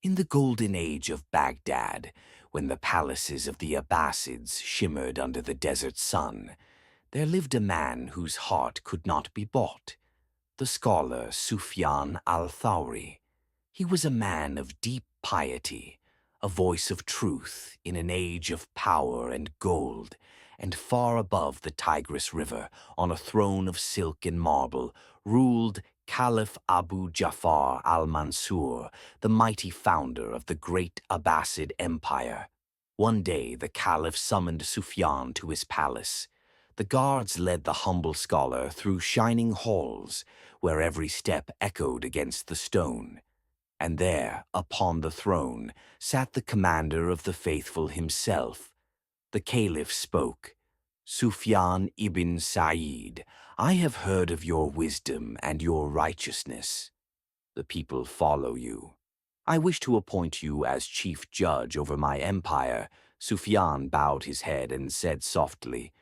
In the golden age of Baghdad, when the palaces of the Abbasids shimmered under the desert sun, there lived a man whose heart could not be bought, the scholar Sufyan al-Thawri. He was a man of deep piety, a voice of truth in an age of power and gold, and far above the Tigris River, on a throne of silk and marble, ruled Caliph Abu Jafar al-Mansur, the mighty founder of the great Abbasid Empire. One day the Caliph summoned Sufyan to his palace. The guards led the humble scholar through shining halls, where every step echoed against the stone. And there, upon the throne, sat the commander of the faithful himself. The Caliph spoke. "Sufyan ibn Sa'id, I have heard of your wisdom and your righteousness. The people follow you. I wish to appoint you as chief judge over my empire." Sufyan bowed his head and said softly,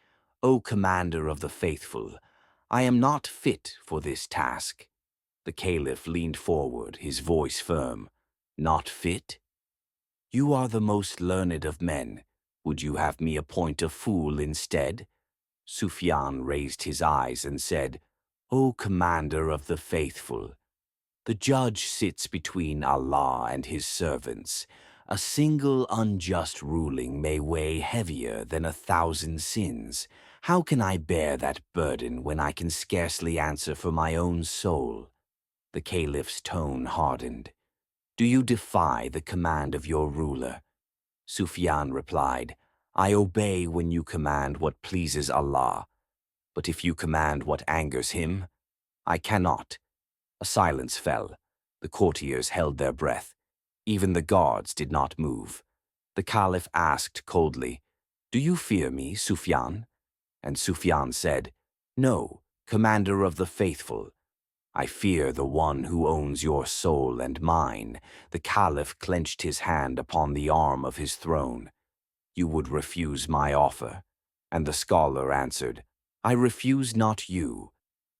"O commander of the faithful, I am not fit for this task." The Caliph leaned forward, his voice firm. "Not fit? You are the most learned of men. Would you have me appoint a fool instead?" Sufyan raised his eyes and said, "O commander of the faithful, the judge sits between Allah and his servants. A single unjust ruling may weigh heavier than 1,000 sins. How can I bear that burden when I can scarcely answer for my own soul?" The Caliph's tone hardened. "Do you defy the command of your ruler?" Sufyan replied, "I obey when you command what pleases Allah. But if you command what angers him, I cannot." A silence fell. The courtiers held their breath. Even the guards did not move. The Caliph asked coldly, "Do you fear me, Sufyan?" And Sufyan said, "No, commander of the faithful. I fear the one who owns your soul and mine." The Caliph clenched his hand upon the arm of his throne. "You would refuse my offer?" And the scholar answered, "I refuse not you,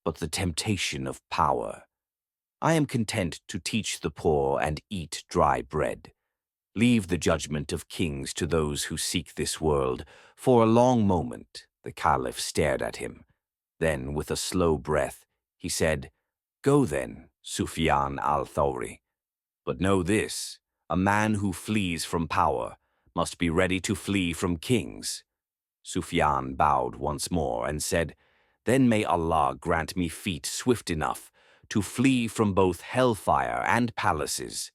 but the temptation of power. I am content to teach the poor and eat dry bread. Leave the judgment of kings to those who seek this world." For a long moment, the Caliph stared at him. Then, with a slow breath, he said, "Go then, Sufyan al-Thawri. But know this, a man who flees from power must be ready to flee from kings." Sufyan bowed once more and said, "Then may Allah grant me feet swift enough to flee from both hellfire and palaces."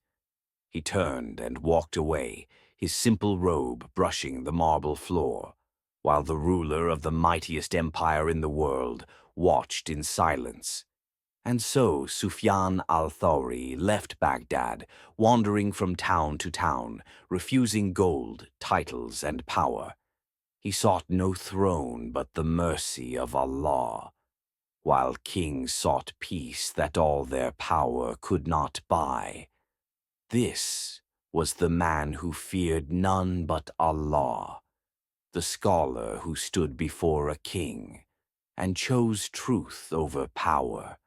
He turned and walked away, his simple robe brushing the marble floor, while the ruler of the mightiest empire in the world watched in silence. And so Sufyan al-Thawri left Baghdad, wandering from town to town, refusing gold, titles, and power. He sought no throne but the mercy of Allah, while kings sought peace that all their power could not buy. This was the man who feared none but Allah, the scholar who stood before a king and chose truth over power.